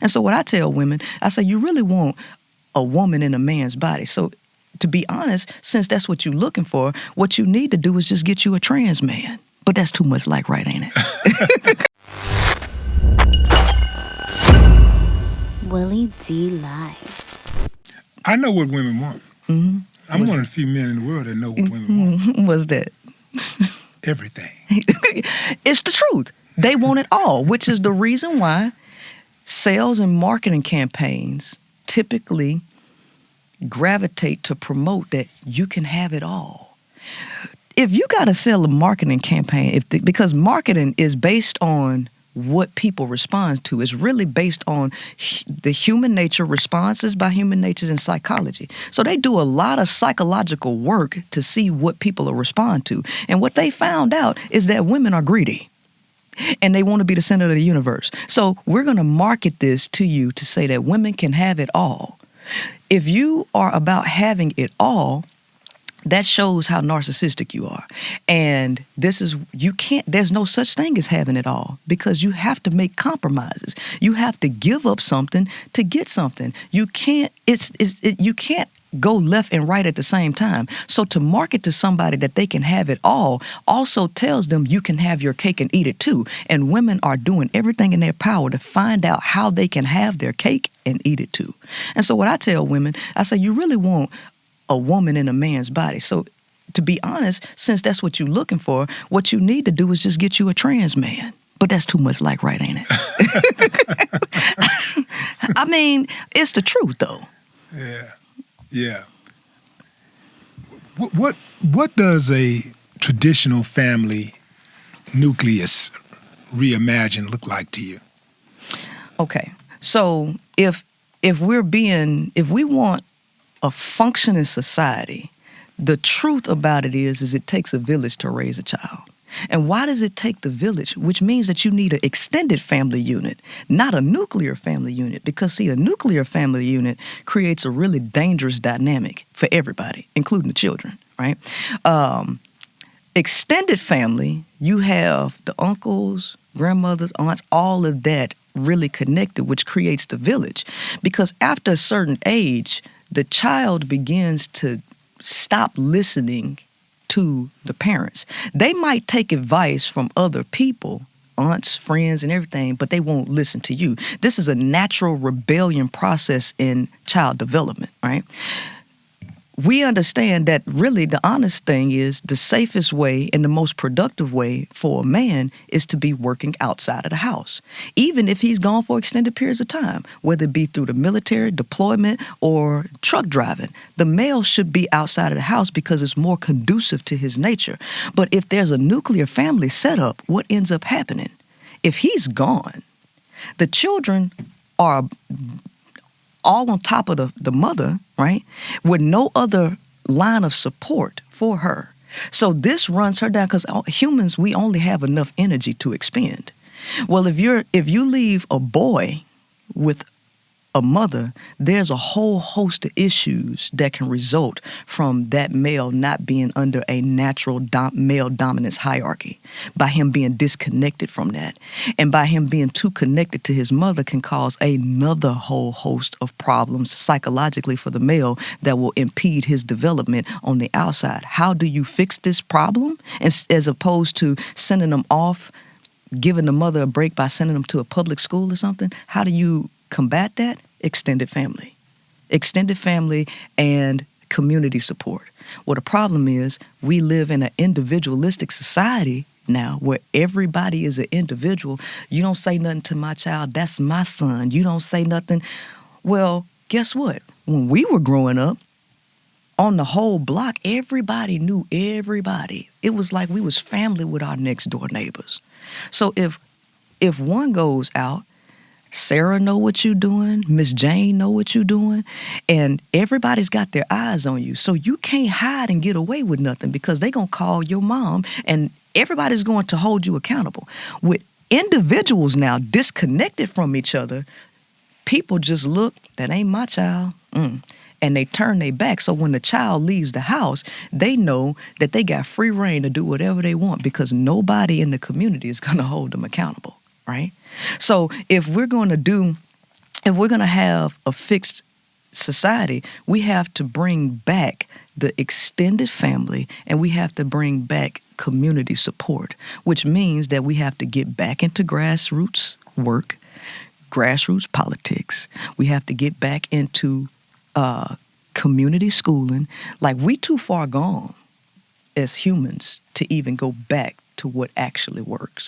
And so what I tell women, I say, you really want a woman in a man's body. So to be honest, since that's what you're looking for, what you need to do is just get you a trans man. But that's too much like right, ain't it? Willie D. Live. I know what women want. Mm-hmm. I'm one of the few men in the world that know what women want. What's that? Everything. It's the truth. They want it all, which is the reason why sales and marketing campaigns typically gravitate to promote that you can have it all. If you got to sell a marketing campaign, because marketing is based on what people respond to, is really based on the human nature, responses by human natures and psychology. So they do a lot of psychological work to see what people will respond to. And what they found out is that women are greedy. And they want to be the center of the universe. So we're going to market this to you to say that women can have it all. If you are about having it all, that shows how narcissistic you are. And there's no such thing as having it all, because you have to make compromises. You have to give up something to get something. You can't go left and right at the same time. So to market to somebody that they can have it all also tells them you can have your cake and eat it too. And women are doing everything in their power to find out how they can have their cake and eat it too. And so what I tell women, I say, you really want a woman in a man's body. So to be honest, since that's what you're looking for, what you need to do is just get you a trans man. But that's too much like right, ain't it? I mean, it's the truth though. Yeah. What does a traditional family nucleus reimagined look like to you? Okay, so if we want a functioning society, the truth about it is it takes a village to raise a child. And why does it take the village? Which means that you need an extended family unit, not a nuclear family unit. Because, see, a nuclear family unit creates a really dangerous dynamic for everybody, including the children, right? Extended family, you have the uncles, grandmothers, aunts, all of that really connected, which creates the village. Because after a certain age, the child begins to stop listening to the parents. They might take advice from other people, aunts, friends, and everything, but they won't listen to you. This is a natural rebellion process in child development, right? We understand that really the honest thing is the safest way and the most productive way for a man is to be working outside of the house, even if he's gone for extended periods of time, whether it be through the military, deployment, or truck driving. The male should be outside of the house because it's more conducive to his nature. But if there's a nuclear family set up, what ends up happening? If he's gone, the children are all on top of the mother, right, with no other line of support for her. So this runs her down because humans, we only have enough energy to expend. Well, if you leave a boy with a mother, there's a whole host of issues that can result from that male not being under a natural male dominance hierarchy, by him being disconnected from that. And by him being too connected to his mother can cause another whole host of problems psychologically for the male that will impede his development on the outside. How do you fix this problem? As opposed to sending them off, giving the mother a break by sending them to a public school or something, how do you combat that? Extended family and community support. Well, the problem is we live in an individualistic society now where everybody is an individual. You don't say nothing to my child, that's my son. You don't say nothing. Well, guess what? When we were growing up, on the whole block, everybody knew everybody. It was like we was family with our next door neighbors. So if one goes out, Sarah know what you doing, Miss Jane know what you doing, and everybody's got their eyes on you. So you can't hide and get away with nothing because they gonna call your mom and everybody's going to hold you accountable. With individuals now disconnected from each other, people just look, that ain't my child, and they turn their back. So when the child leaves the house, they know that they got free reign to do whatever they want because nobody in the community is gonna hold them accountable. Right? So if we're going to do if we're going to have a fixed society, we have to bring back the extended family, and we have to bring back community support, which means that we have to get back into grassroots work, grassroots politics. We have to get back into community schooling. Like, we too far gone as humans to even go back to what actually works.